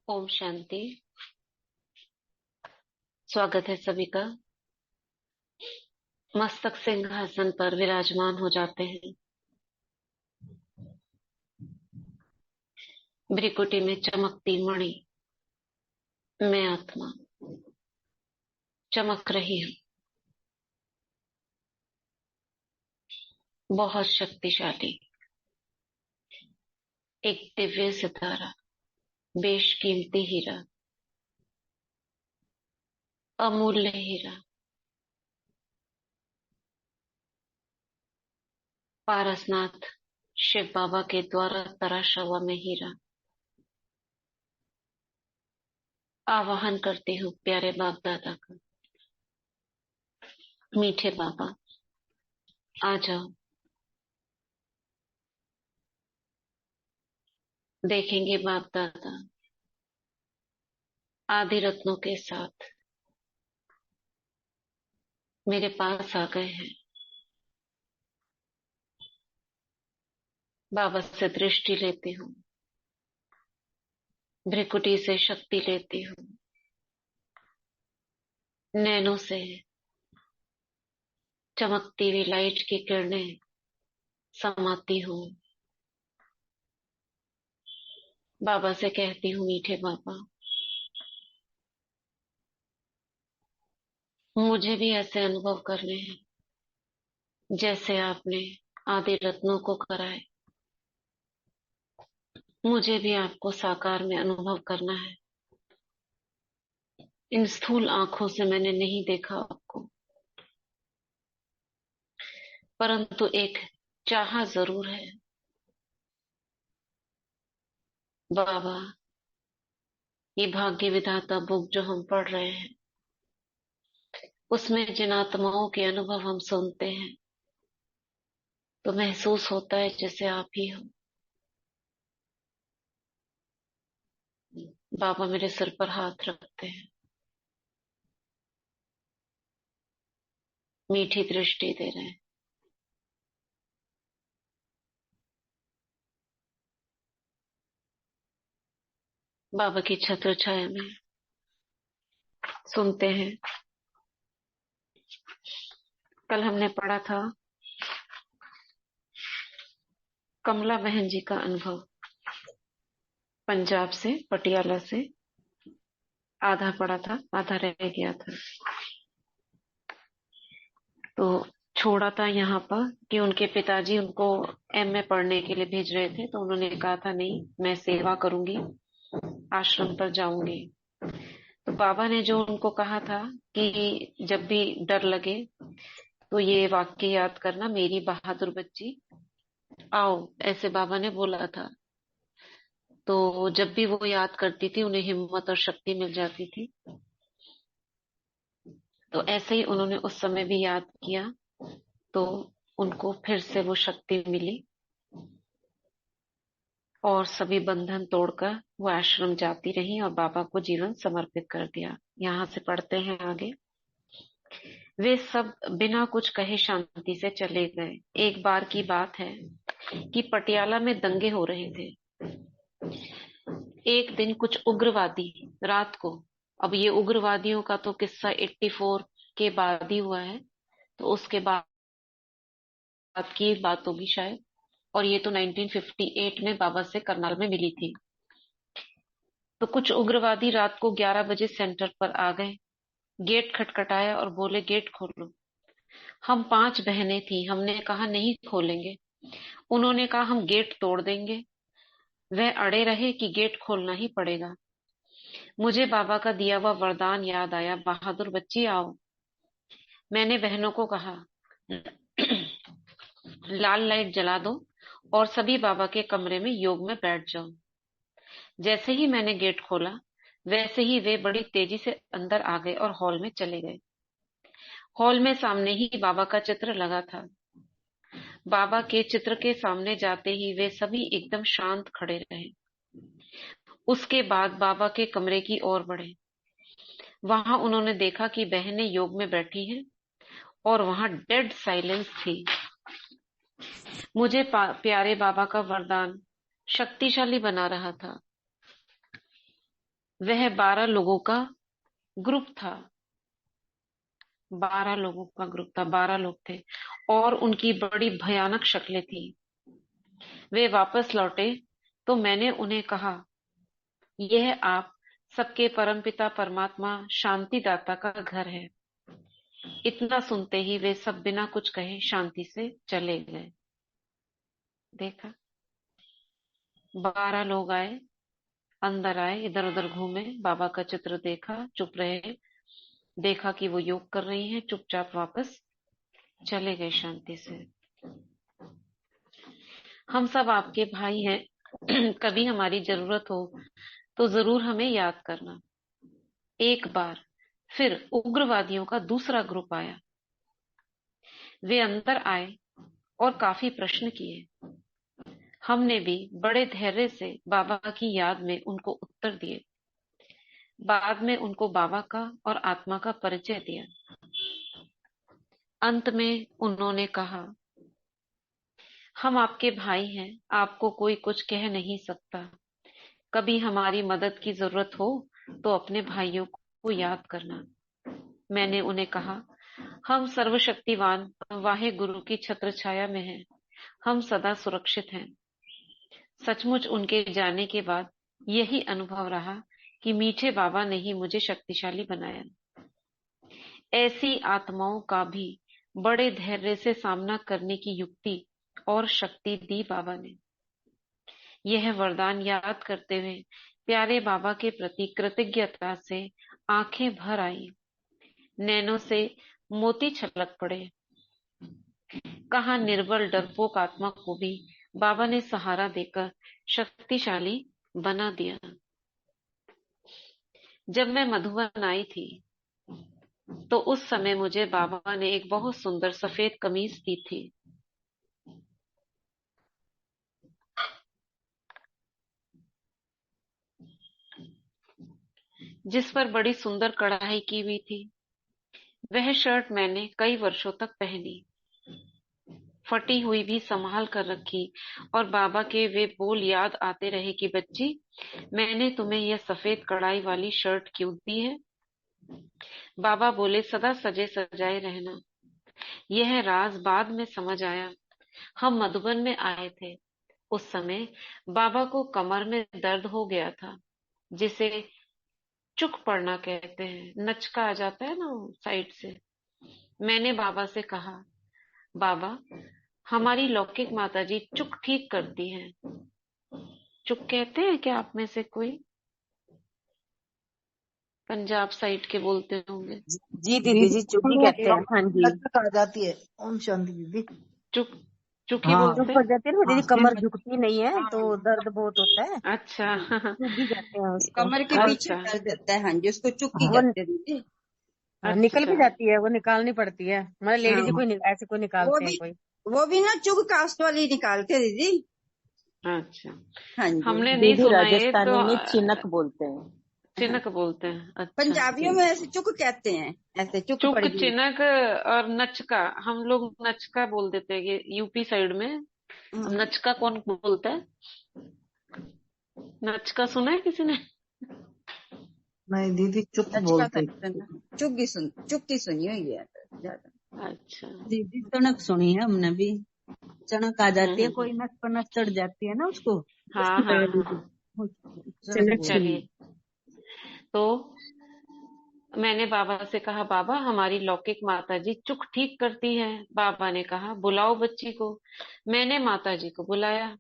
ओम शांति। स्वागत है सभी का। मस्तक सिंहासन पर विराजमान हो जाते हैं। भ्रिकुटी में चमकती मणि, मैं आत्मा चमक रही हूँ, बहुत शक्तिशाली। एक दिव्य सितारा, बेशकीमती हीरा, अमूल्य हीरा, पारसनाथ शिव बाबा के द्वारा तराशा हुआ मैं हीरा। आवाहन करती हूँ प्यारे बाप दादा का। मीठे बाबा आ जाओ। देखेंगे बाप दादा आदि रत्नों के साथ मेरे पास आ गए हैं। बाबा से दृष्टि लेती हूँ, भ्रिकुटी से शक्ति लेती हूँ, नैनों से चमकती हुई लाइट की किरणें समाती हूँ। बाबा से कहती हूँ मीठे बाबा, मुझे भी ऐसे अनुभव करने हैं जैसे आपने आदि रत्नों को कराए। मुझे भी आपको साकार में अनुभव करना है। इन स्थूल आंखों से मैंने नहीं देखा आपको, परंतु एक चाह जरूर है। बाबा, ये भाग्य विधाता बुक जो हम पढ़ रहे हैं, उसमें जिन आत्माओं के अनुभव हम सुनते हैं, तो महसूस होता है जैसे आप ही हो। बाबा मेरे सिर पर हाथ रखते हैं, मीठी दृष्टि दे रहे हैं। बाबा की छत्र छाया में सुनते हैं। कल हमने पढ़ा था कमला बहन जी का अनुभव, पंजाब से, पटियाला से। आधा पढ़ा था, आधा रह गया था। तो छोड़ा था यहाँ पर कि उनके पिताजी उनको एमए पढ़ने के लिए भेज रहे थे, तो उन्होंने कहा था नहीं, मैं सेवा करूंगी, आश्रम पर जाऊंगी। तो बाबा ने जो उनको कहा था कि जब भी डर लगे तो ये वाक्य याद करना, मेरी बहादुर बच्ची आओ, ऐसे बाबा ने बोला था। तो जब भी वो याद करती थी, उन्हें हिम्मत और शक्ति मिल जाती थी। तो ऐसे ही उन्होंने उस समय भी याद किया, तो उनको फिर से वो शक्ति मिली और सभी बंधन तोड़कर वो आश्रम जाती रही और बाबा को जीवन समर्पित कर दिया। यहाँ से पढ़ते हैं आगे। वे सब बिना कुछ कहे शांति से चले गए। एक बार की बात है कि पटियाला में दंगे हो रहे थे। एक दिन कुछ उग्रवादी रात को, अब ये उग्रवादियों का तो किस्सा 84 के बाद ही हुआ है, तो उसके बाद की बात होगी शायद। और ये तो 1958 में बाबा से करनाल में मिली थी। तो कुछ उग्रवादी रात को 11 बजे सेंटर पर आ गए। गेट खटखटाया और बोले गेट खोलो। हम 5 बहनें थी, हमने कहा नहीं खोलेंगे। उन्होंने कहा हम गेट तोड़ देंगे। वह अड़े रहे कि गेट खोलना ही पड़ेगा। मुझे बाबा का दिया हुआ वरदान याद आया, बहादुर बच्ची आओ। मैंने बहनों को कहा लाल लाइट जला दो और सभी बाबा के कमरे में योग में बैठ जाओ। जैसे ही मैंने गेट खोला, वैसे ही वे बड़ी तेजी से अंदर आ गए और हॉल में चले गए। हॉल में सामने ही बाबा का चित्र लगा था। बाबा के चित्र के सामने जाते ही वे सभी एकदम शांत खड़े रहे। उसके बाद बाबा के कमरे की ओर बढ़े। वहां उन्होंने देखा कि बहनें योग में बैठी हैं और वहां डेड साइलेंस थी। मुझे प्यारे बाबा का वरदान शक्तिशाली बना रहा था। वह 12 लोगों का ग्रुप था। 12 लोगों का ग्रुप था, 12 लोग थे और उनकी बड़ी भयानक शक्लें थी। वे वापस लौटे तो मैंने उन्हें कहा, यह आप सबके परमपिता परमात्मा शांतिदाता का घर है। इतना सुनते ही वे सब बिना कुछ कहे शांति से चले गए। देखा, 12 लोग आए, अंदर आए, इधर उधर घूमे, बाबा का चित्र देखा, चुप रहे, देखा कि वो योग कर रही हैं, चुपचाप वापस चले गए शांति से। हम सब आपके भाई हैं। कभी हमारी जरूरत हो तो जरूर हमें याद करना। एक बार फिर उग्रवादियों का दूसरा ग्रुप आया। वे अंदर आए और काफी प्रश्न किए। हमने भी बड़े धैर्य से बाबा की याद में उनको उत्तर दिए। बाद में उनको बाबा का और आत्मा का परिचय दिया। अंत में उन्होंने कहा, हम आपके भाई हैं, आपको कोई कुछ कह नहीं सकता। कभी हमारी मदद की जरूरत हो तो अपने भाइयों को याद करना। मैंने उन्हें कहा, हम सर्वशक्तिवान वाहे गुरु की छत्र छाया में हैं, हम सदा सुरक्षित हैं। सचमुच उनके जाने के बाद यही अनुभव रहा कि मीठे बाबा ने ही मुझे शक्तिशाली बनाया। ऐसी आत्माओं का भी बड़े धैर्य से सामना करने की युक्ति और शक्ति दी बाबा ने। यह वरदान याद करते हुए प्यारे बाबा के प्रति कृतज्ञता से आंखें भर आई, नैनों से मोती छलक पड़े। कहा, निर्बल डरपोक आत्मा को भी बाबा ने सहारा देकर शक्तिशाली बना दिया। जब मैं मधुबन आई थी तो उस समय मुझे बाबा ने एक बहुत सुंदर सफेद कमीज दी थी। जिस पर बड़ी सुंदर कढ़ाई की हुई थी। वह शर्ट मैंने कई वर्षों तक पहनी, फटी हुई भी संभाल कर रखी और बाबा के वे बोल याद आते रहे कि बच्ची, मैंने तुम्हें यह सफेद कढ़ाई वाली शर्ट क्यों दी है। बाबा बोले, सदा सजे सजाए रहना। यह राज बाद में समझ आया। हम मधुबन में आए थे, उस समय बाबा को कमर में दर्द हो गया था, जिसे चुक पड़ना कहते हैं। नचका आ जाता है ना साइड से। मैंने बाबा से कहा, बाबा, हमारी लौकिक माताजी चुक ठीक करती हैं। चुक कहते हैं क्या आप में से कोई? पंजाब साइड के बोलते होंगे। जी दीदी जी, चुप ही कहते हैं। हाँ जी, लचक आ जाती है। ओम शांति दीदी। चुक चुक ही हाँ बोलते चुप हैं। हो जाती है ना दीदी, कमर झुकती नहीं है तो दर्द बहुत होता है, अच्छा। चुप ही कहते हैं उसको। कमर के पीछे अच्छा दर्द होता है। हाँ जी, उसको चुक्की वो कहते हैं दीदी। निकल भी अच्छा। जाती है, वो निकालनी पड़ती है। मतलब हाँ, लेडीज कोई ऐसे कोई वो निकालते हैं भी कोई। वो भी ना चुग कास्ट वाली निकालते हैं दीदी। अच्छा, हाँ जी, हमने नहीं दीदी सुना ये तो। राजस्थानी में चिनक बोलते हैं। हाँ, चिनक बोलते हैं। अच्छा। पंजाबियों में ऐसे चुक कहते हैं, ऐसे चुक पड़ चुक, गई। चिनक और नचका, हम लोग नचका बोल देते हैं ये यूपी साइड में। अब नचका कौन बोलता है? नचका सुना है किसी ने? नहीं दीदी, चुप अच्छा बोलते। करते हैं। चुक्की सुनी हुई है ज्यादा। अच्छा। दीदी चणक सुनी है हमने भी। चणक आ जाती है, हम्म। कोई नस पर नस चढ़ जाती है ना उसको, हाँ उसकी हाँ तरह हाँ। दीदी। चणक बोलते चलिए, तो मैंने बाबा से कहा, बाबा, हमारी लौकिक माताजी चुक ठीक करती है। बाबा ने कहा, बुलाओ बच्ची को। मैंने माताजी को बुलाया।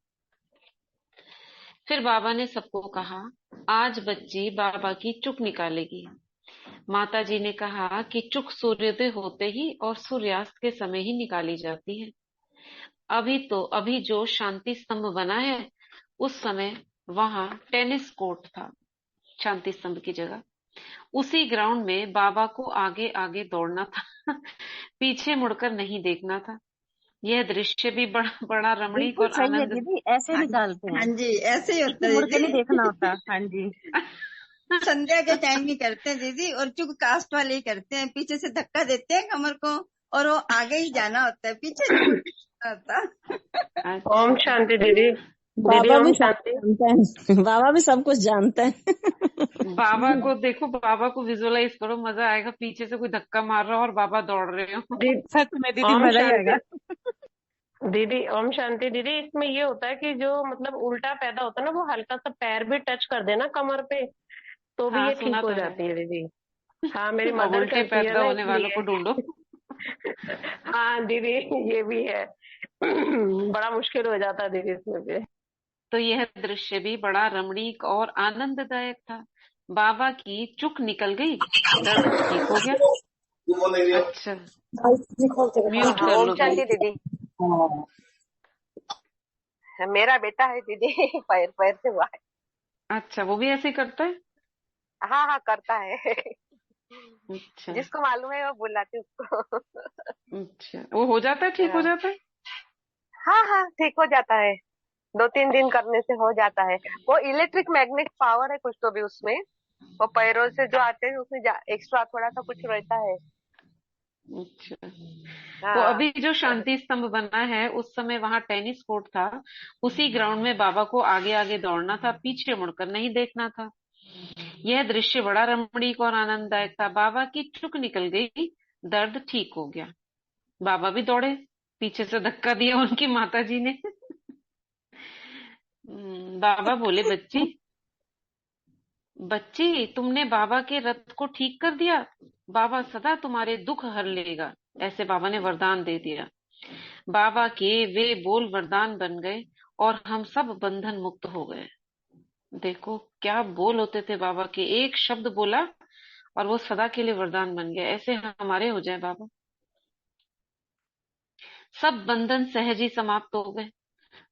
फिर बाबा ने सबको कहा, आज बच्ची बाबा की चुक निकालेगी। माताजी ने कहा कि चुक सूर्योदय होते ही और सूर्यास्त के समय ही निकाली जाती है। अभी जो शांति स्तंभ बना है, उस समय वहां टेनिस कोर्ट था शांति स्तंभ की जगह। उसी ग्राउंड में बाबा को आगे आगे दौड़ना था। पीछे मुड़कर नहीं देखना था। यह दृश्य भी बड़ा बड़ा रमणीक बिल्कुल हाँ और सही है आनंद। दीदी, ऐसे हाँ निकालते हैं। हाँ जी, ऐसे ही होता पीछे है मुड़ के नहीं दीदी। देखना होता। हाँ जी। संध्या के टाइम ही करते हैं दीदी, और चुग कास्ट वाले ही करते हैं। पीछे से धक्का देते हैं कमर को, और वो आगे ही जाना होता है, पीछे नहीं मुड़ना होता। अच्छा। ओम शांति दीदी। बाबा ओम भी सब शांति। जानते हैं। बाबा भी सब कुछ जानते हैं। बाबा को देखो, बाबा को विजुअलाइज करो, मजा आएगा। पीछे से कोई धक्का मार रहा हो और बाबा दौड़ रहे हो। दी, सच में दीदी ओम मजा ही शांति। आएगा। दीदी ओम शांति। दीदी इसमें ये होता है कि जो मतलब उल्टा पैदा होता है ना, वो हल्का सा पैर भी टच कर देना कमर पे, तो भी हाँ, ये ठीक सुना हो तो है। जाती है दीदी। हाँ, मेरी अब मदर उल्टे करती है पैदा ना, होने वालों को इसलिए। ढूंढो। हाँ दीदी, ये भी है। बड़ा मुश्किल हो जाता है दीदी इसमें भी। तो यह दृश्य भी बड़ा रमणीक और आनंददायक था। बाबा की चुक निकल गई, दर्द ठीक हो गया। अच्छा, हाँ म्यूट हाँ, कर ओम लो भाई। शांति दीदी। मेरा बेटा है दीदी। पैर पैर से हुआ है। अच्छा, वो भी ऐसे ही करता है। हाँ हाँ, करता है। अच्छा। जिसको मालूम है वो बुलाती उसको। अच्छा, वो हो जाता है, ठीक हो हाँ जाता है। हाँ हाँ, ठीक हो जाता है। 2-3 दिन करने से हो जाता है। वो इलेक्ट्रिक मैग्नेट पावर है कुछ तो भी उसमें। वो पैरों से जो आते हैं उसमें एक्स्ट्रा थोड़ा सा कुछ रहता है। अच्छा, तो हाँ अभी जो शांति स्तंभ बना है, उस समय वहां टेनिस कोर्ट था। उसी ग्राउंड में बाबा को आगे आगे दौड़ना था, पीछे मुड़कर नहीं देखना था। यह दृश्य बड़ा रमणीक और आनंददायक था। बाबा की चुक निकल गई, दर्द ठीक हो गया। बाबा भी दौड़े, पीछे से धक्का दिया उनकी माता जी ने। बाबा बोले, बच्ची बच्ची, तुमने बाबा के रथ को ठीक कर दिया। बाबा सदा तुम्हारे दुख हर लेगा। ऐसे बाबा ने वरदान दे दिया। बाबा के वे बोल वरदान बन गए और हम सब बंधन मुक्त हो गए। देखो क्या बोल होते थे बाबा के, एक शब्द बोला और वो सदा के लिए वरदान बन गया। ऐसे हमारे हो जाए बाबा, सब बंधन सहज ही समाप्त हो गए।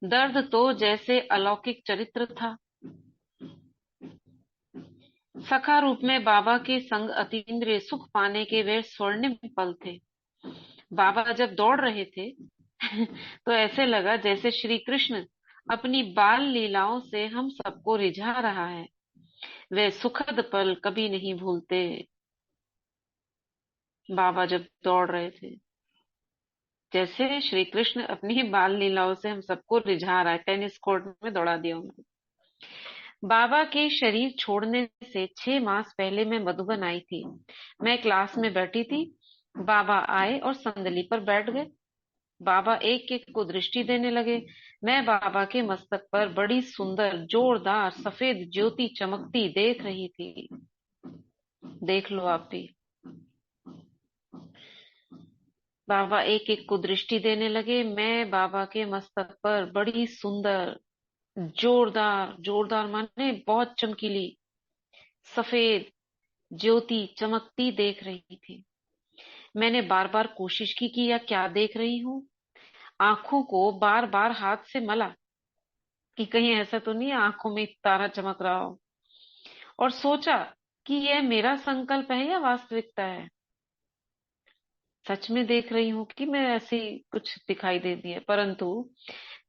दर्द तो जैसे अलौकिक चरित्र था। सखा रूप में बाबा के संग अतीन्द्रिय सुख पाने के वे स्वर्णिम पल थे। बाबा जब दौड़ रहे थे तो ऐसे लगा जैसे श्री कृष्ण अपनी बाल लीलाओं से हम सबको रिझा रहा है। वे सुखद पल कभी नहीं भूलते। बाबा जब दौड़ रहे थे, जैसे श्री कृष्ण अपनी बाल लीलाओं से हम सबको रिझा रहा है। टेनिस कोर्ट में दौड़ा दिया उनको। बाबा के शरीर छोड़ने से 6 मास पहले मैं मधुबन आई थी। मैं क्लास में बैठी थी। बाबा आए और संदली पर बैठ गए। बाबा एक एक को दृष्टि देने लगे। मैं बाबा के मस्तक पर बड़ी सुंदर जोरदार सफेद ज्योति चमकती देख रही थी। देख लो आप भी। बाबा एक एक को दृष्टि देने लगे। मैं बाबा के मस्तक पर बड़ी सुंदर जोरदार, जोरदार माने बहुत चमकीली सफेद ज्योति चमकती देख रही थी। मैंने बार बार कोशिश की कि यह क्या देख रही हूँ। आंखों को बार बार हाथ से मला कि कहीं ऐसा तो नहीं है आंखों में तारा चमक रहा हो, और सोचा कि यह मेरा संकल्प है या वास्तविकता है। सच में देख रही हूँ कि मैं ऐसी कुछ दिखाई देती है, परंतु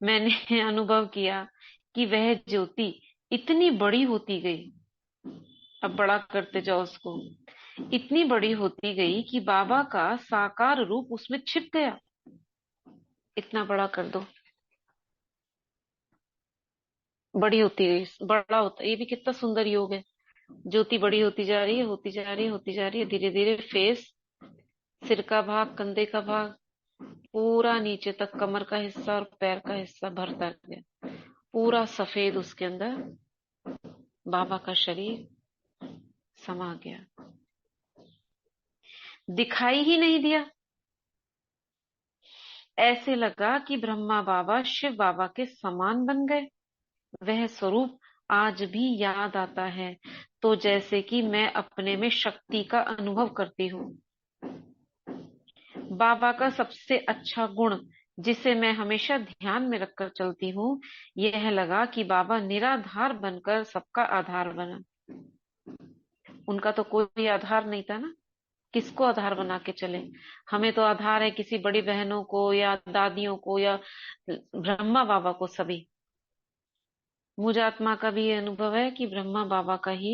मैंने अनुभव किया कि वह ज्योति इतनी बड़ी होती गई। अब बड़ा करते जाओ उसको। इतनी बड़ी होती गई कि बाबा का साकार रूप उसमें छिप गया। इतना बड़ा कर दो, बड़ी होती गई, बड़ा होता। ये भी कितना सुंदर योग है। ज्योति बड़ी होती जा रही है, होती जा रही है, होती जा रही है। धीरे धीरे फेस, सिर का भाग, कंधे का भाग, पूरा नीचे तक कमर का हिस्सा और पैर का हिस्सा भरता गया। पूरा सफेद उसके अंदर बाबा का शरीर समा गया, दिखाई ही नहीं दिया। ऐसे लगा कि ब्रह्मा बाबा शिव बाबा के समान बन गए। वह स्वरूप आज भी याद आता है, तो जैसे कि मैं अपने में शक्ति का अनुभव करती हूँ। बाबा का सबसे अच्छा गुण, जिसे मैं हमेशा ध्यान में रखकर चलती हूँ, यह लगा कि बाबा निराधार बनकर सबका आधार बना। उनका तो कोई आधार नहीं था ना, किसको आधार बना के चले। हमें तो आधार है किसी बड़ी बहनों को या दादियों को या ब्रह्मा बाबा को। सभी, मुझ आत्मा का भी ये अनुभव है कि ब्रह्मा बाबा का ही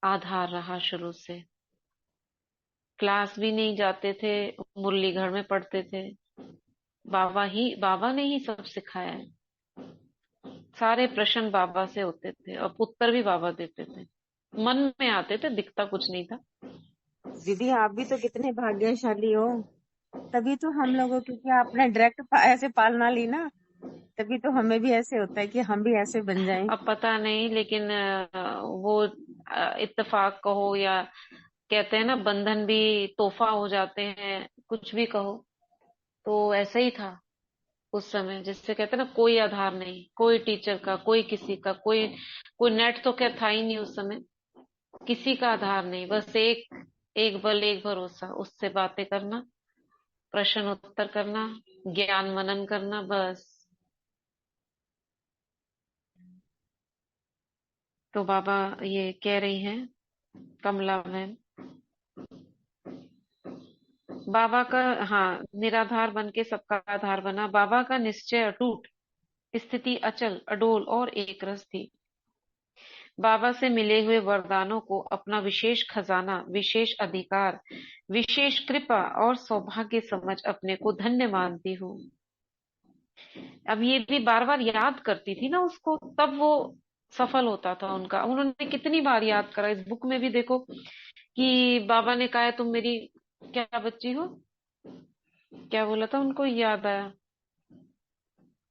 आधार रहा शुरू से। क्लास भी नहीं जाते थे, मुरली घर में पढ़ते थे। बाबा ने ही सब सिखाया है, सारे प्रश्न बाबा से होते थे और उत्तर भी बाबा देते थे, मन में आते थे, दिखता कुछ नहीं था। दीदी आप भी तो कितने भाग्यशाली हो, तभी तो हम लोगों क्योंकि आपने डायरेक्ट ऐसे पालना ली ना, तभी तो हमें भी ऐसे होता है कि हम भी ऐसे बन जाएं। अब पता नहीं, लेकिन वो इत्तेफाक कहो या कहते हैं ना बंधन भी तोहफा हो जाते हैं, कुछ भी कहो, तो ऐसा ही था उस समय। जिससे कहते हैं ना कोई आधार नहीं, कोई टीचर का, कोई किसी का, कोई कोई नेट तो क्या था ही नहीं उस समय, किसी का आधार नहीं, बस एक एक बल एक भरोसा, उससे बातें करना, प्रश्न उत्तर करना, ज्ञान मनन करना, बस। तो बाबा ये कह रही हैं कमला बहन, बाबा का, हाँ, निराधार बन के सबका आधार बना। बाबा का निश्चय अटूट, स्थिति अचल अडोल और एक रस थी। बाबा से मिले हुए वरदानों को अपना विशेष खजाना, विशेष अधिकार, विशेष कृपा और सौभाग्य समझ अपने को धन्य मानती हूँ। अब ये भी बार बार याद करती थी ना उसको, तब वो सफल होता था उनका। उन्होंने कितनी बार याद करा, इस बुक में भी देखो कि बाबा ने कहा है तुम मेरी क्या बच्ची हो, क्या बोला था, उनको याद आया,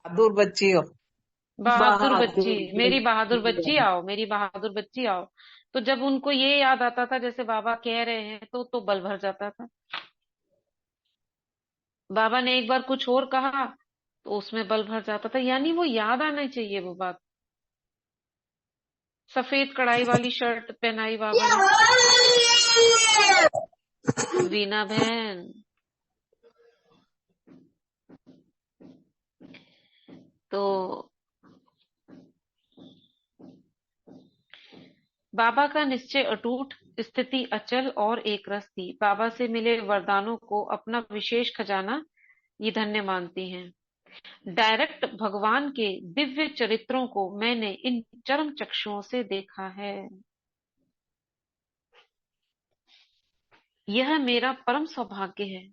बहादुर बच्ची हो। बहादुर बच्ची, बहादुर मेरी बहादुर बच्ची बच्ची हो। आओ, मेरी बहादुर बच्ची आओ। तो जब उनको ये याद आता था जैसे बाबा कह रहे हैं, तो बल भर जाता था। बाबा ने एक बार कुछ और कहा तो उसमें बल भर जाता था, यानी वो याद आना चाहिए वो बात। सफेद कढ़ाई वाली शर्ट पहनाई बाबा ने, वीना बहन। तो बाबा का निश्चय अटूट, स्थिति अचल और एक रस थी। बाबा से मिले वरदानों को अपना विशेष खजाना ये धन्य मानती हैं। डायरेक्ट भगवान के दिव्य चरित्रों को मैंने इन चरम चक्षुओं से देखा है। यह मेरा परम सौभाग्य है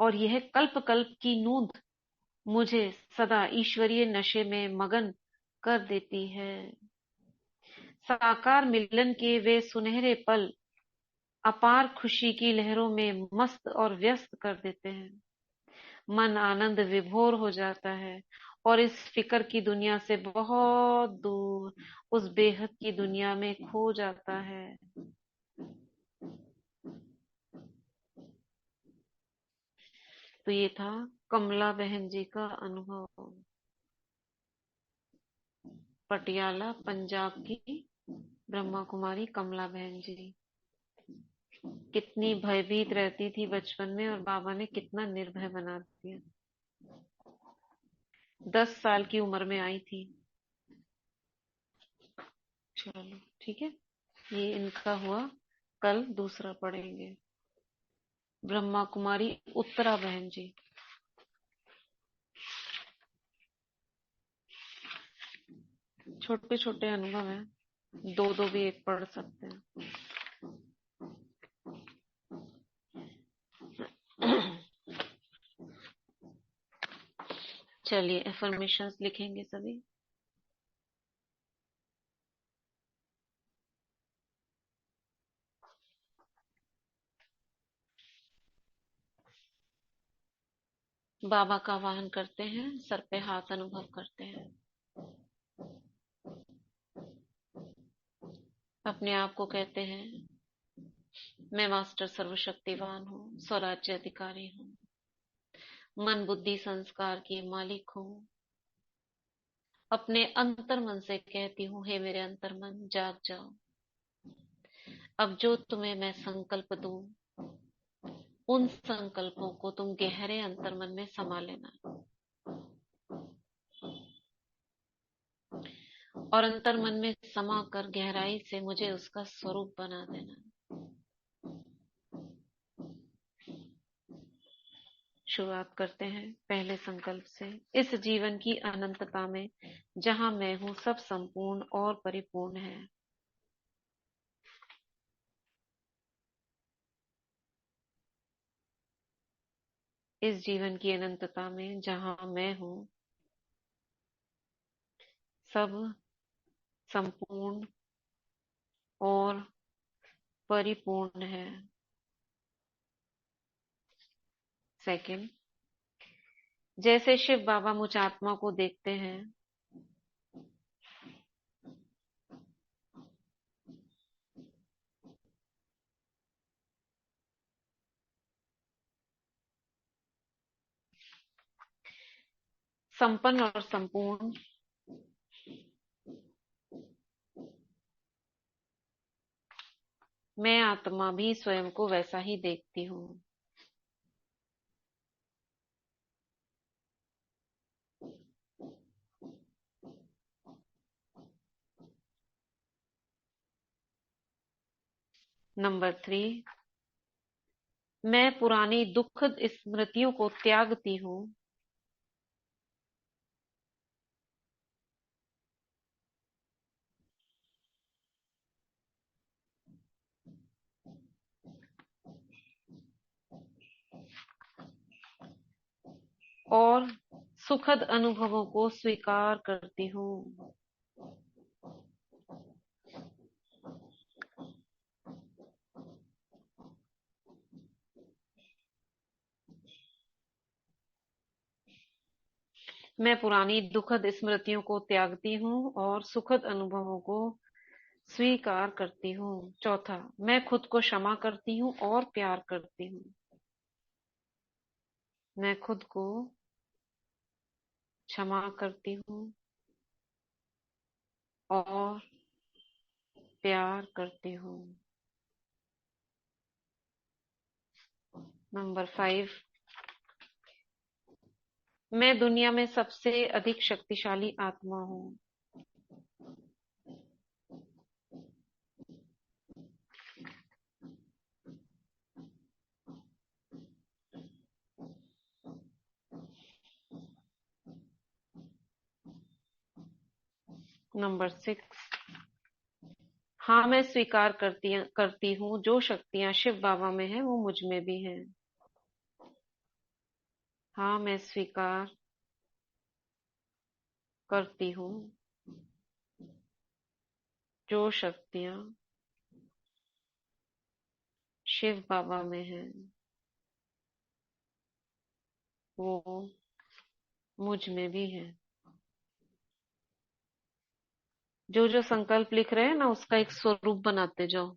और यह कल्प कल्प की नूंद मुझे सदा ईश्वरीय नशे में मगन कर देती है। साकार मिलन के वे सुनहरे पल अपार खुशी की लहरों में मस्त और व्यस्त कर देते हैं। मन आनंद विभोर हो जाता है और इस फिक्र की दुनिया से बहुत दूर उस बेहद की दुनिया में खो जाता है। तो ये था कमला बहन जी का अनुभव, पटियाला पंजाब की ब्रह्मा कुमारी कमला बहन जी। कितनी भयभीत रहती थी बचपन में और बाबा ने कितना निर्भय बना दिया। 10 साल की उम्र में आई थी। चलो ठीक है, ये इनका हुआ, कल दूसरा पढ़ेंगे। ब्रह्मा कुमारी उत्तरा बहन जी। छोटे छोटे अनुभव हैं, दो दो भी एक पढ़ सकते हैं। चलिए एफर्मेशंस लिखेंगे सभी। बाबा का आवाहन करते हैं, सर पे हाथ अनुभव करते हैं। अपने आप को कहते हैं मैं मास्टर सर्वशक्तिवान हूँ, स्वराज्य अधिकारी हूँ, मन बुद्धि संस्कार की मालिक हूँ। अपने अंतर मन से कहती हूँ हे मेरे अंतर मन जाग जाओ। अब जो तुम्हें मैं संकल्प दूं उन संकल्पों को तुम गहरे अंतर मन में समा लेना और अंतर मन में समा कर गहराई से मुझे उसका स्वरूप बना देना। शुरुआत करते हैं पहले संकल्प से। इस जीवन की अनंतता में जहां मैं हूं सब संपूर्ण और परिपूर्ण है। इस जीवन की अनंतता में जहां मैं हूं सब संपूर्ण और परिपूर्ण है। सेकंड, जैसे शिव बाबा मुझ आत्मा को देखते हैं, संपन्न और संपूर्ण, मैं आत्मा भी स्वयं को वैसा ही देखती हूँ। नंबर 3, मैं पुरानी दुखद स्मृतियों को त्यागती हूँ और सुखद अनुभवों को स्वीकार करती हूँ। मैं पुरानी दुखद स्मृतियों को त्यागती हूँ और सुखद अनुभवों को स्वीकार करती हूँ। चौथा, मैं खुद को क्षमा करती हूँ और प्यार करती हूँ। मैं खुद को क्षमा करती हूँ और प्यार करती हूँ। नंबर 5, मैं दुनिया में सबसे अधिक शक्तिशाली आत्मा हूँ। नंबर 6, हाँ मैं स्वीकार करती हूँ जो शक्तियाँ शिव बाबा में है वो मुझ में भी हैं। हाँ मैं स्वीकार करती हूँ जो शक्तियाँ शिव बाबा में हैं वो मुझ में भी है। जो जो संकल्प लिख रहे हैं ना उसका एक स्वरूप बनाते जाओ।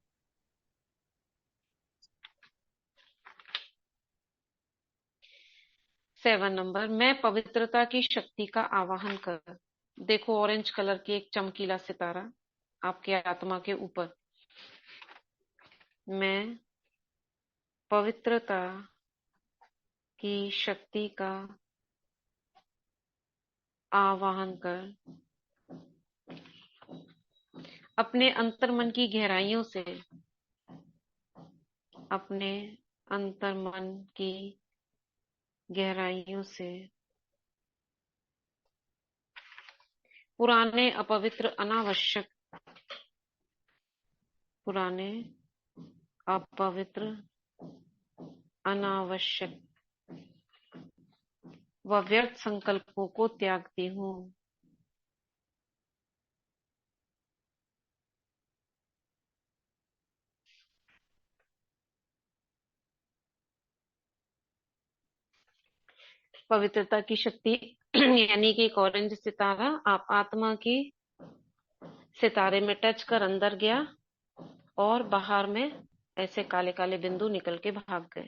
7 नंबर, मैं पवित्रता की शक्ति का आवाहन कर, देखो ऑरेंज कलर की एक चमकीला सितारा आपके आत्मा के ऊपर। मैं पवित्रता की शक्ति का आवाहन कर अपने अंतर्मन की गहराइयों से, अपने अंतर्मन की गहराइयों से पुराने अपवित्र अनावश्यक, पुराने अपवित्र अनावश्यक व व्यर्थ संकल्पों को त्यागती हूँ। पवित्रता की शक्ति यानी कि एक ऑरेंज सितारा आप आत्मा की सितारे में टच कर अंदर गया और बाहर में ऐसे काले काले बिंदु निकल के भाग गए।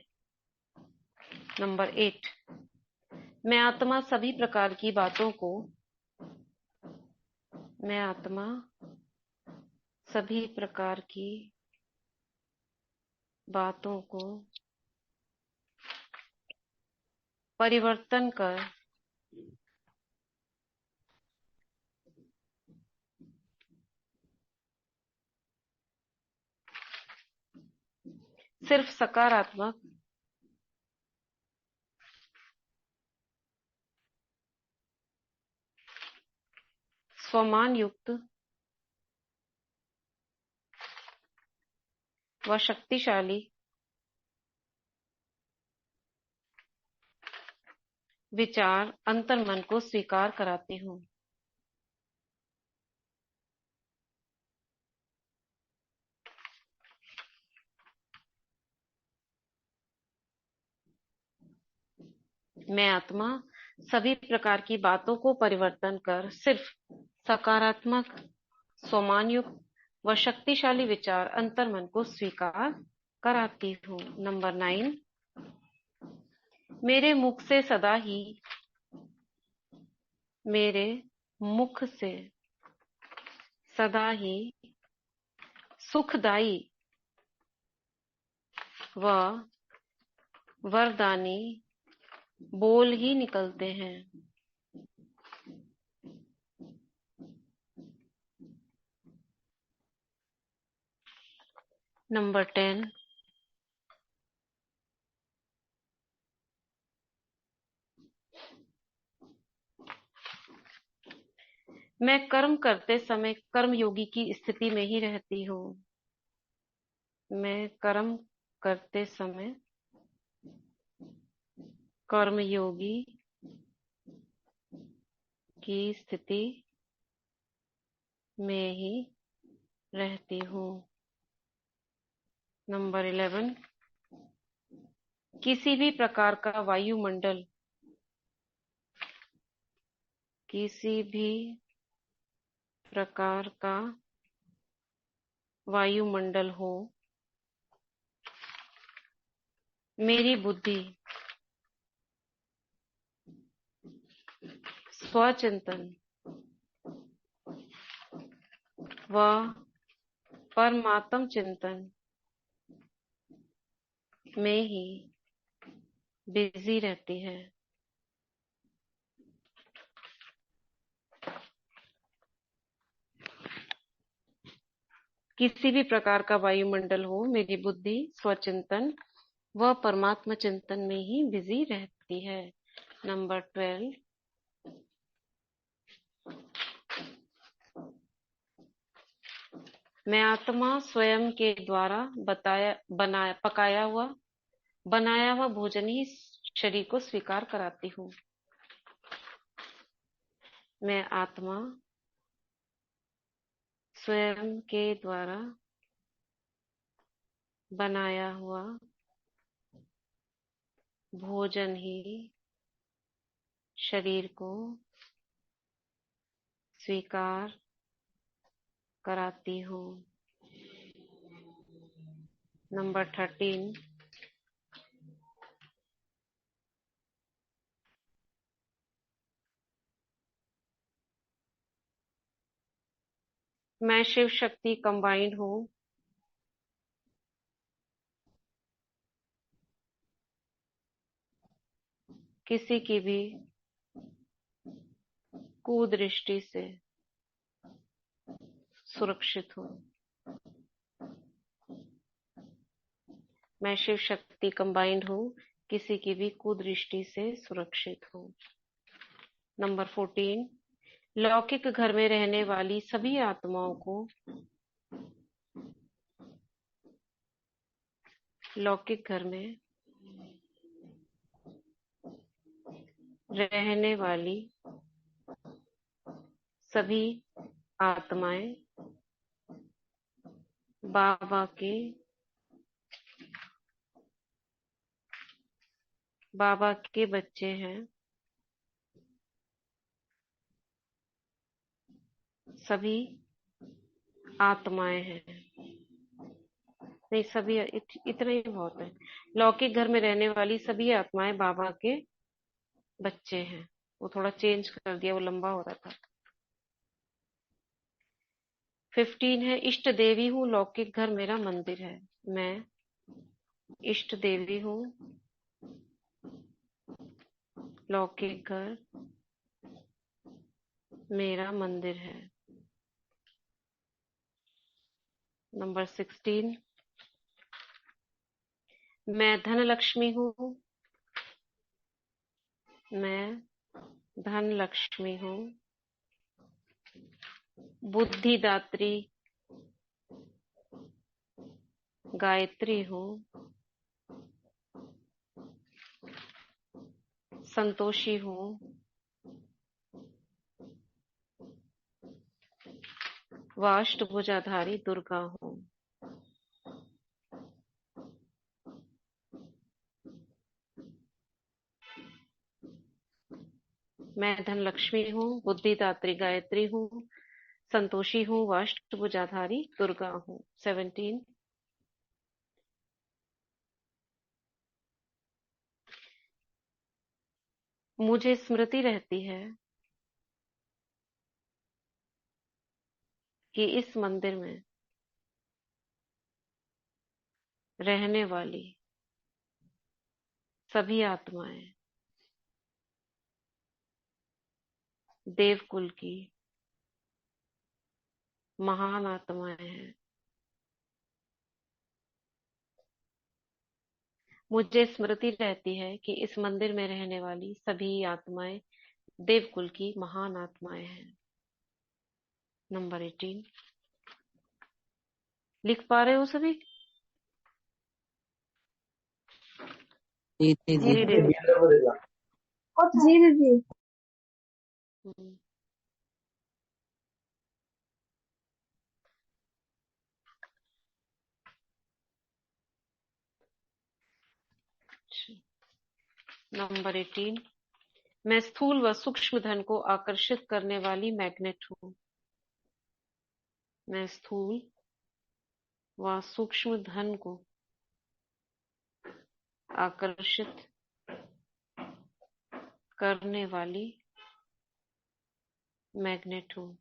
नंबर 8, मैं आत्मा सभी प्रकार की बातों को, मैं आत्मा सभी प्रकार की बातों को परिवर्तन कर सिर्फ सकारात्मक स्वमान युक्त व शक्तिशाली विचार अंतर्मन को स्वीकार कराती हूँ। मैं आत्मा सभी प्रकार की बातों को परिवर्तन कर सिर्फ सकारात्मक, सम्मानयुक्त व शक्तिशाली विचार अंतर्मन को स्वीकार कराती हूँ। नंबर 9, मेरे मुख से सदा ही सुखदायी व वरदानी बोल ही निकलते हैं। नंबर 10, मैं कर्म करते समय कर्मयोगी की स्थिति में ही रहती हूँ। मैं कर्म करते समय कर्मयोगी की स्थिति में ही रहती हूँ। नंबर 11, किसी भी प्रकार का वायुमंडल हो, मेरी बुद्धि स्वचिंतन व परमात्म चिंतन में ही बिजी रहती है। किसी भी प्रकार का वायुमंडल हो, मेरी बुद्धि स्वचिंतन व परमात्मा चिंतन में ही बिजी रहती है। नंबर 12, मैं आत्मा स्वयं के द्वारा बनाया हुआ भोजन ही शरीर को स्वीकार कराती हूँ। मैं आत्मा स्वयं के द्वारा बनाया हुआ भोजन ही शरीर को स्वीकार कराती हूँ। नंबर 13, मैं शिव शक्ति कंबाइंड हूँ। किसी की भी कुदृष्टि से सुरक्षित हूँ। मैं शिव शक्ति कंबाइंड हूँ, किसी की भी कुदृष्टि से सुरक्षित हूँ। नंबर 14, लौकिक घर में रहने वाली सभी आत्माओं को लौकिक घर में रहने वाली सभी आत्माएं बाबा के बच्चे हैं। सभी आत्माएं हैं, नहीं सभी इतना ही बहुत है। लौकिक घर में रहने वाली सभी आत्माएं बाबा के बच्चे हैं। वो थोड़ा चेंज कर दिया, वो लंबा हो रहा था। 15 है, इष्ट देवी हूँ, लौकिक घर मेरा मंदिर है। मैं इष्ट देवी हूँ, लौकिक घर मेरा मंदिर है। नंबर 16, मैं धन लक्ष्मी हूँ। मैं धन लक्ष्मी हूँ, बुद्धिदात्री गायत्री हूँ, संतोषी हूँ, व अष्टभुजाधारी दुर्गा हूँ। मैं धनलक्ष्मी हूँ, बुद्धिदात्री गायत्री हूँ, संतोषी हूँ, व अष्टभुजाधारी दुर्गा हूँ। 17। मुझे स्मृति रहती है कि इस मंदिर में रहने वाली सभी आत्माएं देवकुल की महान आत्माएं हैं। मुझे स्मृति रहती है कि इस मंदिर में रहने वाली सभी आत्माएं देवकुल की महान आत्माएं हैं। नंबर 18। लिख पा रहे हो सभी? जी जी जी। जी दीदी। जी दीदी। हम्म। नंबर 18। मैं स्थूल व सूक्ष्म धन को आकर्षित करने वाली मैग्नेट हूँ। मैं स्थूल व सूक्ष्म धन को आकर्षित करने वाली मैग्नेट हूँ।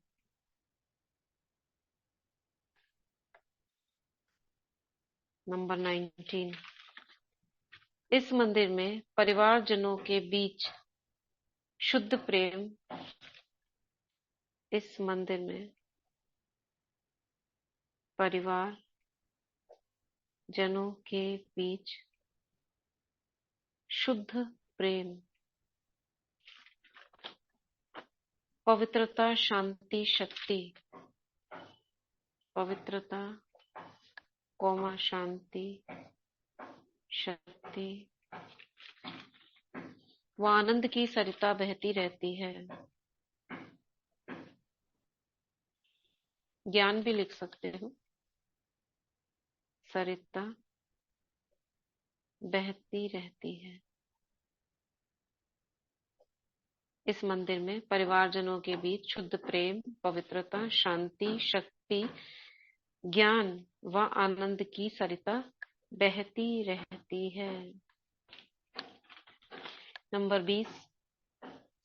नंबर 19। इस मंदिर में परिवारजनों के बीच शुद्ध प्रेम। इस मंदिर में परिवार जनों के बीच शुद्ध प्रेम, पवित्रता, शांति, शक्ति। पवित्रता, शांति, शक्ति व आनंद की सरिता बहती रहती है। ज्ञान भी लिख सकते हो। सरिता बहती रहती है। इस मंदिर में परिवारजनों के बीच शुद्ध प्रेम, पवित्रता, शांति, शक्ति, ज्ञान व आनंद की सरिता बहती रहती है। नंबर 20।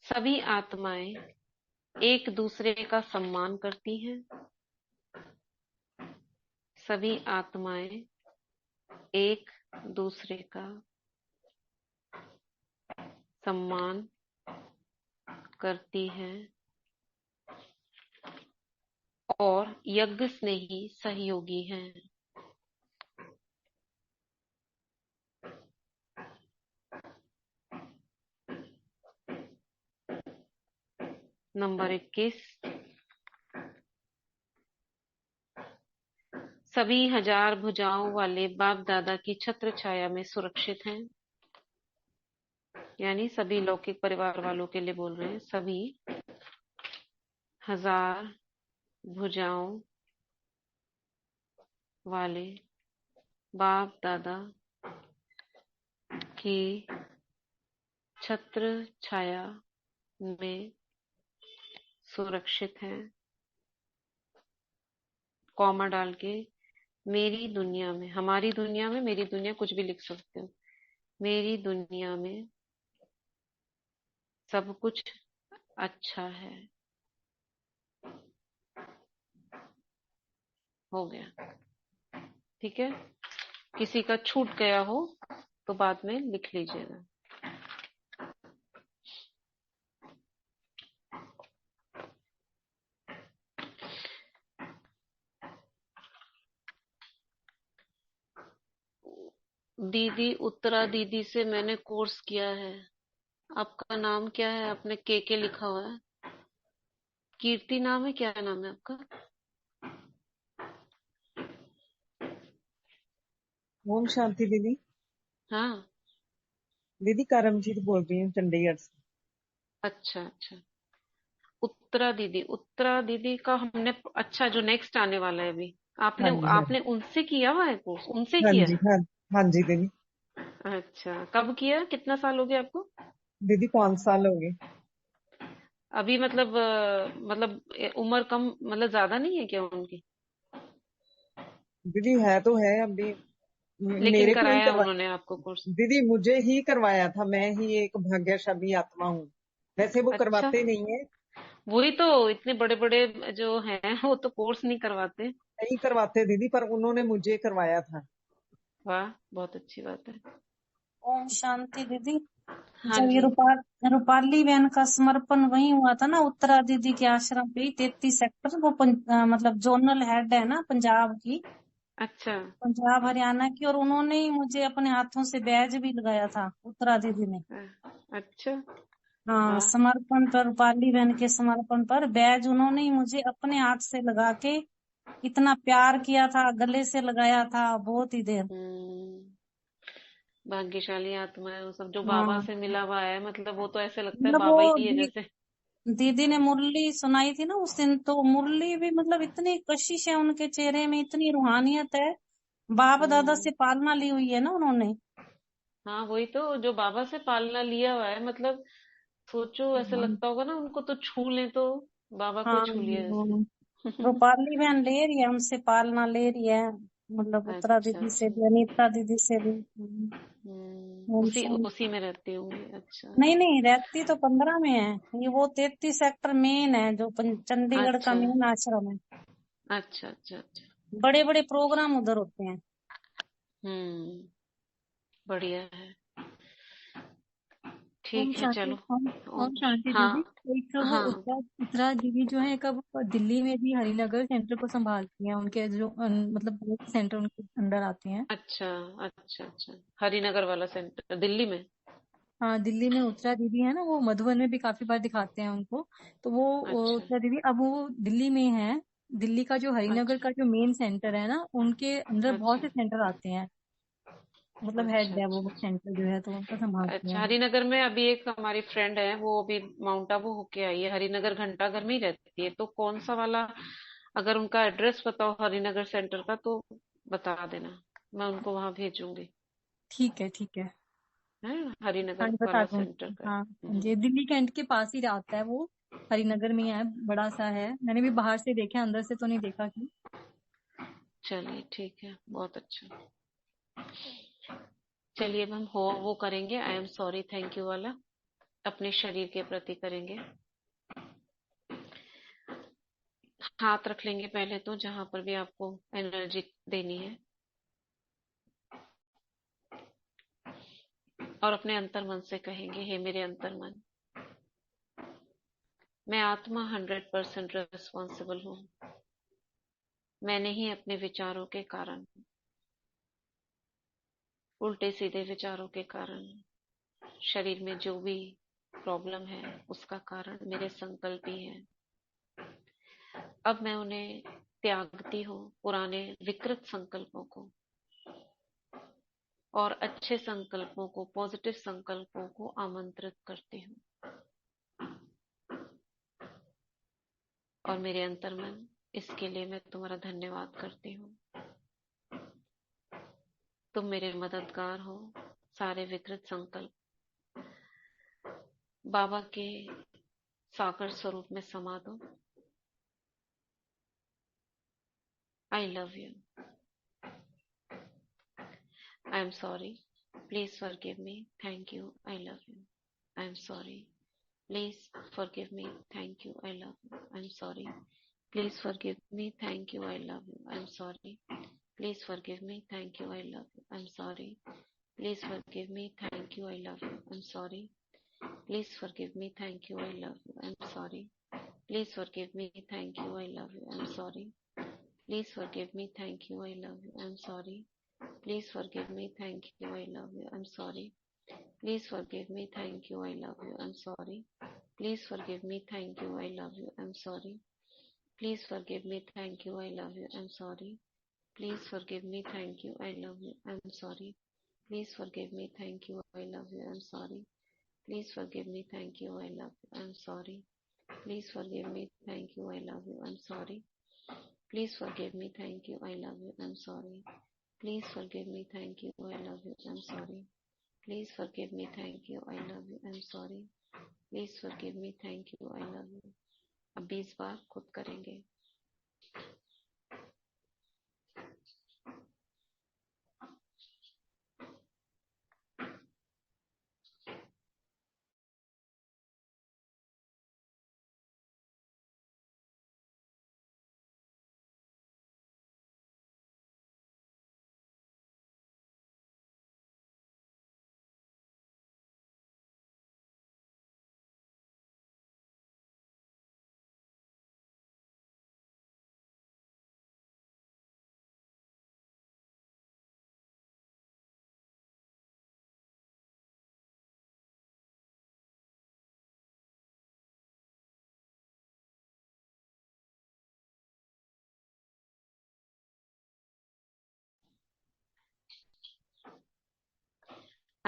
सभी आत्माएं एक दूसरे का सम्मान करती हैं। सभी आत्माएं एक दूसरे का सम्मान करती हैं और यज्ञ स्नेही सहयोगी हैं। नंबर 21। सभी 1000 भुजाओं वाले बाप दादा की छत्र छाया में सुरक्षित हैं। यानी सभी लौकिक परिवार वालों के लिए बोल रहे हैं। सभी 1000 भुजाओं वाले बाप दादा की छत्र छाया में सुरक्षित हैं। कॉमा डाल के मेरी दुनिया में, हमारी दुनिया में, मेरी दुनिया, कुछ भी लिख सकते हो। मेरी दुनिया में सब कुछ अच्छा है। हो गया। ठीक है। किसी का छूट गया हो तो बाद में लिख लीजिएगा। दीदी, उत्तरा दीदी से मैंने कोर्स किया है। आपका नाम क्या है? आपने के लिखा हुआ है। कीर्ति नाम है? क्या नाम है आपका? ओम शांति दीदी। हाँ। दीदी करमजीत बोल रही हूँ चंडीगढ़ से। अच्छा अच्छा। उत्तरा दीदी, उत्तरा दीदी का हमने, अच्छा, जो नेक्स्ट आने वाला है अभी, आपने हाँ जी हाँ आपने उनसे किया हुआ है कोर्स? उनसे हाँ किया जी है? हाँ। हाँ जी दीदी। अच्छा, कब किया? कितना साल हो गया आपको? दीदी 5 साल हो गए। अभी मतलब उम्र कम, मतलब ज्यादा नहीं है क्या उनकी? दीदी है तो है अभी। लेकिन मेरे को ही कराया करवा उन्होंने आपको कोर्स? दीदी मुझे ही करवाया था, मैं ही एक भाग्यशाली आत्मा हूँ। वैसे वो अच्छा, करवाते नहीं है। वही तो, इतने बड़े बड़े जो हैं वो तो कोर्स नहीं करवाते। नहीं करवाते दीदी, पर उन्होंने मुझे करवाया था। वाह, बहुत अच्छी बात है। ओम शांति दीदी। हाँ जब ये जी। रूपाली बहन का समर्पण वही हुआ था ना, उत्तरा दीदी के आश्रम पे ही, 33 सेक्टर। वो मतलब जोनल हेड है ना पंजाब की, अच्छा। पंजाब हरियाणा की। और उन्होंने ही मुझे अपने हाथों से बैज भी लगाया था, उत्तरा दीदी ने। अच्छा। हाँ, वाह। समर्पण पर, रूपाली बहन के समर्पण पर बैज उन्होंने ही मुझे अपने हाथ से लगा के इतना प्यार किया था, गले से लगाया था बहुत ही देर। भाग्यशाली आत्मा है वो सब, जो बाबा हाँ, से मिला हुआ है, मतलब वो तो ऐसे लगता है मतलब बाबा वो ही है जैसे। दीदी ने मुरली सुनाई थी ना उस दिन, तो मुरली भी मतलब इतनी कशिश है उनके चेहरे में, इतनी रूहानियत है। बाप दादा हम्म। से पालना ली हुई है ना उन्होंने। हाँ, वही तो, जो बाबा से पालना लिया हुआ है, मतलब सोचो, ऐसे हाँ, लगता होगा ना उनको तो छू ले तो बाबा को ही हाँ, छू लिया जैसे। हाँ। रूपाली बहन ले रही है हमसे, पालना ले रही है, मतलब उत्तरा अच्छा, दीदी से अच्छा। भी, अनीता दीदी से भी। ओम उसी शांति। उसी में रहती होंगी। अच्छा। नहीं नहीं, रहती तो 15 में है। ये वो 33 सेक्टर मेन है, जो चंडीगढ़ का अच्छा, मेन आश्रम है। अच्छा, अच्छा, अच्छा। बड़े बड़े प्रोग्राम उधर होते हैं। हम्म। बढ़िया है। ओम ठीक है, शांति। चलो। ओम ओम शांति दीदी। हाँ, एक वो हाँ। उत्तरा उत्तरा दीदी जो है, एक अब दिल्ली में भी हरिनगर सेंटर को संभालती हैं। उनके जो मतलब बहुत सेंटर उनके अंडर आते हैं। अच्छा, अच्छा, अच्छा। हरिनगर वाला सेंटर दिल्ली में? हाँ, दिल्ली में उत्तरा दीदी है ना, वो मधुबन में भी काफी बार दिखाते हैं उनको। तो वो अच्छा, उत्तरा दीदी अब वो दिल्ली में है। दिल्ली का जो हरिनगर अच्छा, का जो मेन सेंटर है ना, उनके अंदर बहुत अच्छा, से सेंटर आते हैं। मतलब अच्छा, हेड है अच्छा, वो अच्छा। सेंटर जो है, तो उनका संभालती अच्छा, हैं। हरिनगर में अभी एक हमारी फ्रेंड है, वो अभी माउंट आबू होके आई है, हरिनगर घंटाघर में ही रहती है, तो कौन सा वाला, अगर उनका एड्रेस बताओ हरिनगर सेंटर का तो बता देना, मैं उनको वहां भेजूंगी। ठीक है, ठीक है। है, हाँ हरिनगर जी, बता वाला सेंटर दूंगी। का। हाँ जी, दिल्ली कैंट के पास ही आता है वो। हरिनगर में ही है, बड़ा सा है। मैंने भी बाहर से देखा, अंदर से तो नहीं देखा कि। चलिए, ठीक है, बहुत अच्छा। चलिए, अब हम हो वो करेंगे, I am sorry thank you वाला, अपने शरीर के प्रति करेंगे। हाथ रख लेंगे पहले तो जहां पर भी आपको एनर्जी देनी है, और अपने अंतर मन से कहेंगे, हे मेरे अंतर मन, मैं आत्मा 100% रिस्पॉन्सिबल हूँ। मैंने ही अपने विचारों के कारण, उल्टे सीधे विचारों के कारण, शरीर में जो भी प्रॉब्लम है उसका कारण मेरे संकल्प ही है। अब मैं उन्हें त्यागती हूँ, पुराने विकृत संकल्पों को, और अच्छे संकल्पों को, पॉजिटिव संकल्पों को आमंत्रित करती हूँ। और मेरे अंतर्मन, इसके लिए मैं तुम्हारा धन्यवाद करती हूँ। तुम मेरे मददगार हो। सारे विकृत संकल्प बाबा के साकार स्वरूप में समा दो। I love you. I am sorry, please forgive me, thank you, I love you. I am sorry, please forgive me, thank you, I love you. I am sorry, please forgive me, thank you, I love you. I am sorry, please forgive me, thank you, I love you. I am sorry, please forgive me, thank you, I love you. I am sorry, please forgive me, thank you, I love you, I'm sorry, please forgive me, thank you, I love you, I'm sorry, please forgive me, thank you, I love you, I'm sorry, please forgive me, thank you, I love you, I'm sorry, please forgive me, thank you, I love you, I'm sorry, please forgive me, thank you, I love you, I'm sorry, please forgive me, thank you, I love you, I'm sorry, please forgive me, thank you, I love you, I'm sorry, please forgive me, thank you, I love you, I'm sorry, please forgive me, thank you, I love you, I'm sorry, please forgive me, thank you, I love you, I'm sorry, please forgive me, thank you, I love you, I'm sorry, please forgive me, thank you, I love you, I'm sorry, please forgive me, thank you, I love you, I'm sorry, please forgive me, thank you, I love you. अब 20 बार खुद करेंगे।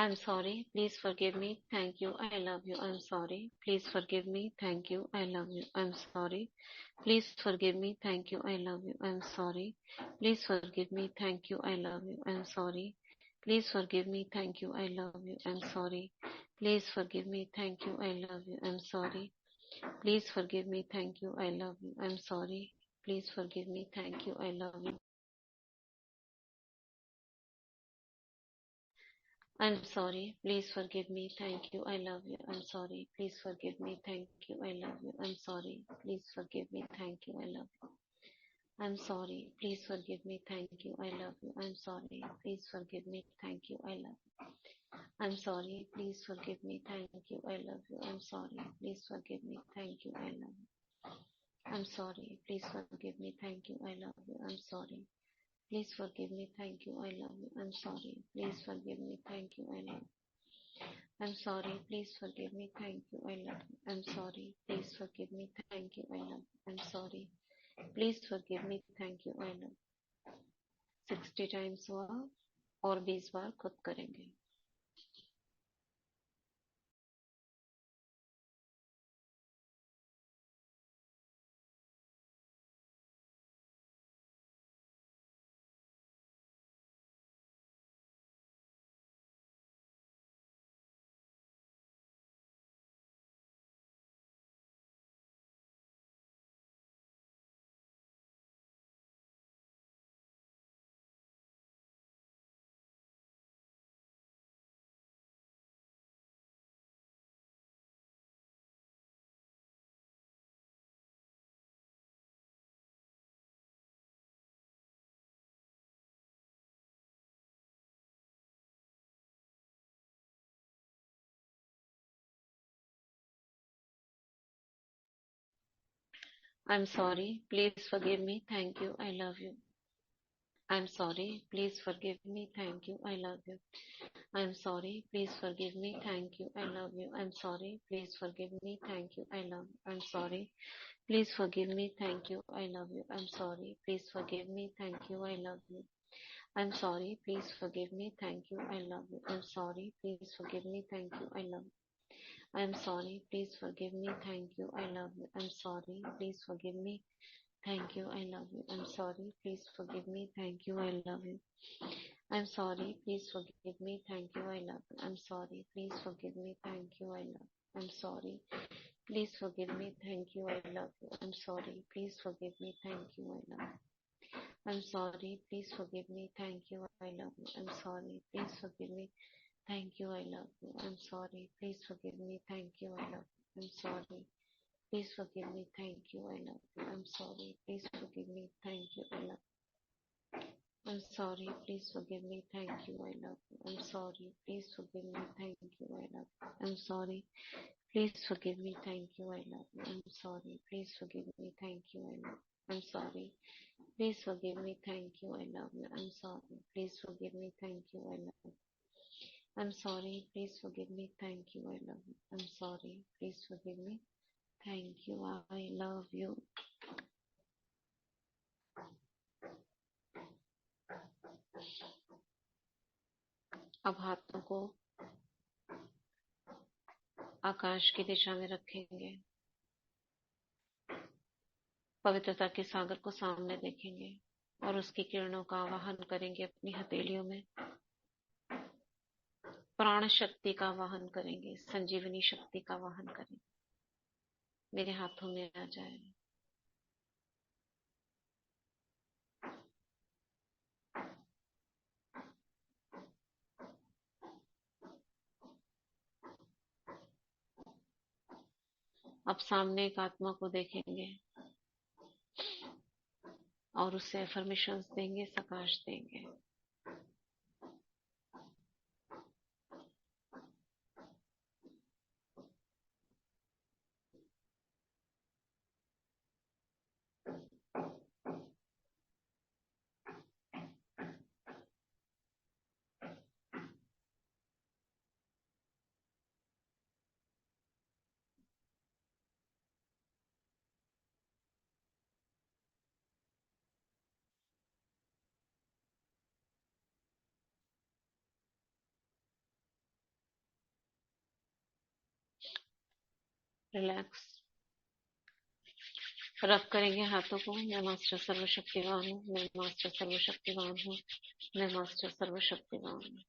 I'm sorry, please forgive me, thank you, I love you, I'm sorry, please forgive me, thank you, I love you, I'm sorry, please forgive me, thank you, I love you, I'm sorry, please forgive me, thank you, I love you, I'm sorry, please forgive me, thank you, I love you, I'm sorry, please forgive me, thank you, I love you, I'm sorry, please forgive me, thank you, I love you, I'm sorry, please forgive me, thank you, I love you. I'm sorry, please forgive me, thank you, I love you, I'm sorry, please forgive me, thank you, I love you, I'm sorry, please forgive me, thank you, I love you. I'm sorry, please forgive me, thank you, I love you, I'm sorry, please forgive me, thank you, I love you. I'm sorry, please forgive me, thank you, I love you, I'm sorry, please forgive me, thank you, I love you. I'm sorry, please forgive me, thank you, I love you, I'm sorry. Please forgive me, thank you, I love you, I'm sorry. Please forgive me, thank you, I love you. I'm sorry, please forgive me, thank you, I love you. I'm sorry, please forgive me, thank you, I love you. I'm sorry, please forgive me, thank you, I love you. 60 times हुआ और 20 बार खुद करेंगे। I'm sorry, please forgive me, thank you, I love you. I'm sorry, please forgive me, thank you, I love you. I'm sorry, please forgive me, thank you, I love you. I'm sorry, please forgive me, thank you, I love you. I'm sorry, please forgive me, thank you, I love you. I'm sorry, please forgive me, thank you, I love you. I'm sorry, please forgive me, thank you, I love you. I'm sorry, please forgive me, thank you, I love you. I'm sorry, please forgive me, thank you, I love you. I'm sorry, please forgive me, thank you, I love you. I'm sorry, please forgive me, thank you, I love you. I'm sorry, please forgive me, thank you, I love you. I'm sorry, please forgive me, thank you, I love you. I'm sorry, please forgive me, thank you, I love you. I'm sorry, please forgive me, thank you, I love you. I'm sorry, please forgive me, thank you, I love you. I'm sorry, please forgive me, thank you, I love you. I'm sorry, please forgive me, thank you, I love you. I'm sorry, please forgive me, thank you, I love you. I'm sorry, please forgive me, thank you, I love you. I'm sorry, please forgive me, thank you, I love you. I'm sorry, please forgive me, thank you, I love you. I'm sorry, please forgive me, thank you, I love you. I'm sorry, please forgive me, thank you, I love you. I'm sorry, please forgive me, thank you, I love you. I'm sorry, please forgive me, thank you, I love you. I'm sorry, please forgive me, thank you, I love you. I'm sorry, please forgive me, thank you, I love you. अब हाथों को आकाश की दिशा में रखेंगे, पवित्रता के सागर को सामने देखेंगे और उसकी किरणों का आवाहन करेंगे अपनी हथेलियों में। प्राण शक्ति का वाहन करेंगे, संजीवनी शक्ति का वाहन करेंगे। मेरे हाथों में आ जाए। अब सामने एक आत्मा को देखेंगे और उससे अफर्मेशंस देंगे, सकाश देंगे। रिलैक्स। रब करेंगे हाथों को। मैं मास्टर सर्वशक्तिवान हूँ, मैं मास्टर सर्वशक्तिवान हूँ, मैं मास्टर सर्वशक्तिवान हूँ।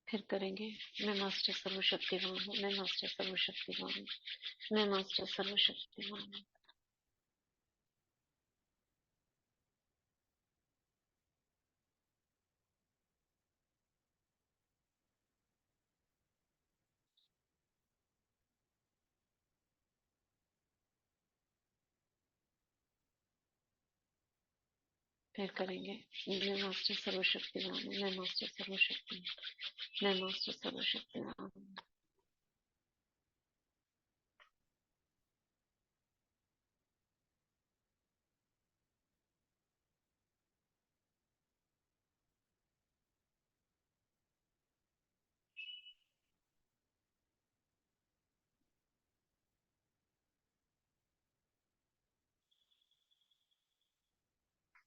फिर करेंगे। मैं मास्टर सर्वशक्तिवान हूँ, मैं मास्टर सर्वशक्तिवान हूँ, मैं मास्टर सर्वशक्तिवान हूँ। फिर करेंगे। मैं मास्टर सर्वशक्तिवान हूँ, मैं मास्टर सर्वशक्तिवान हूँ, मैं मास्टर सर्वशक्तिवान हूँ।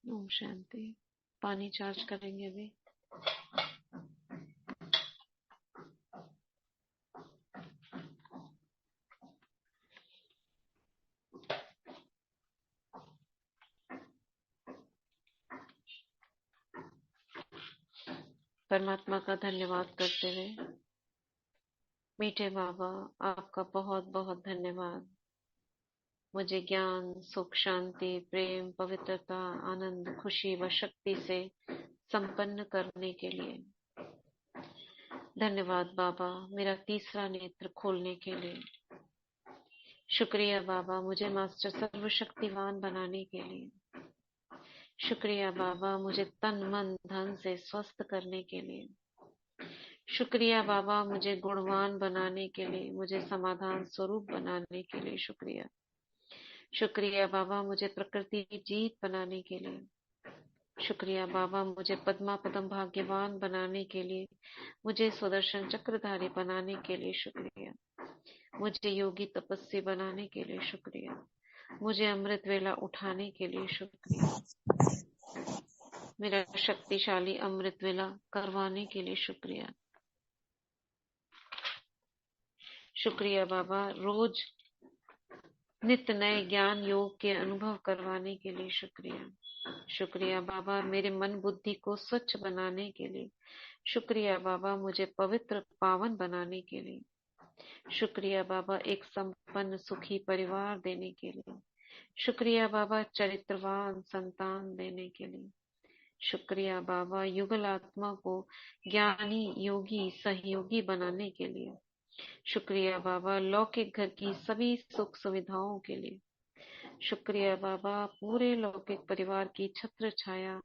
ओम शांति। पानी चार्ज करेंगे अभी। परमात्मा का धन्यवाद करते हुए, मीठे बाबा आपका बहुत बहुत धन्यवाद मुझे ज्ञान, सुख, शांति, प्रेम, पवित्रता, आनंद, खुशी व शक्ति से संपन्न करने के लिए। धन्यवाद बाबा मेरा तीसरा नेत्र खोलने के लिए। शुक्रिया बाबा मुझे मास्टर सर्वशक्तिवान बनाने के लिए। शुक्रिया बाबा मुझे तन मन धन से स्वस्थ करने के लिए। शुक्रिया बाबा मुझे गुणवान बनाने के लिए, मुझे समाधान स्वरूप बनाने के लिए। शुक्रिया। शुक्रिया बाबा मुझे प्रकृति की जीत बनाने के लिए। शुक्रिया बाबा मुझे पद्मा पदम भाग्यवान बनाने के लिए, मुझे सुदर्शन चक्रधारी बनाने के लिए। शुक्रिया। मुझे योगी तपस्वी बनाने के लिए। शुक्रिया। मुझे अमृत वेला उठाने के लिए। शुक्रिया। मेरा शक्तिशाली अमृत वेला करवाने के लिए। शुक्रिया। शुक्रिया बाबा रोज नित्य नए ज्ञान योग के अनुभव करवाने के लिए। शुक्रिया। शुक्रिया बाबा मेरे मन बुद्धि को स्वच्छ बनाने के लिए। शुक्रिया बाबा मुझे पवित्र पावन बनाने के लिए। शुक्रिया बाबा एक संपन्न सुखी परिवार देने के लिए। शुक्रिया बाबा चरित्रवान संतान देने के लिए। शुक्रिया बाबा युगल आत्मा को ज्ञानी योगी सहयोगी बनाने के लिए। शुक्रिया बाबा लौकिक घर की सभी सुख सुविधाओं के लिए। शुक्रिया बाबा पूरे लौकिक परिवार की छत्र छाया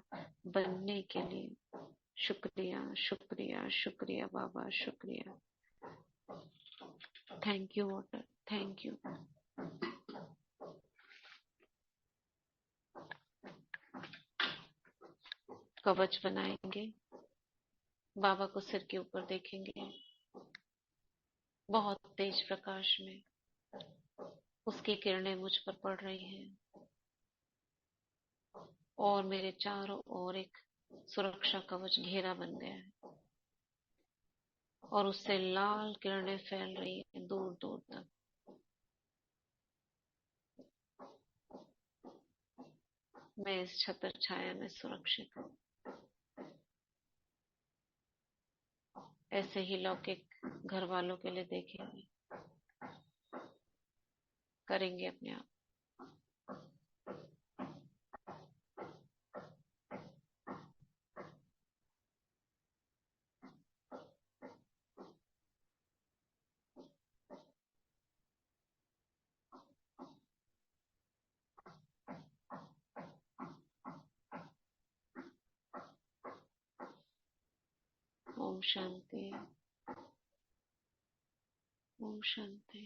बनने के लिए। शुक्रिया शुक्रिया शुक्रिया बाबा शुक्रिया। Thank you water, thank you. कवच बनाएंगे। बाबा को सिर के ऊपर देखेंगे, बहुत तेज प्रकाश में उसकी किरणें मुझ पर पड़ रही हैं और मेरे चारों ओर एक सुरक्षा कवच घेरा बन गया है और उससे लाल किरणें फैल रही हैं दूर दूर तक। मैं इस छत्र छाया में सुरक्षित हूँ। ऐसे ही लौकिक घर वालों के लिए देखेंगे, करेंगे अपने आप। ओम शांति, ओम शांति।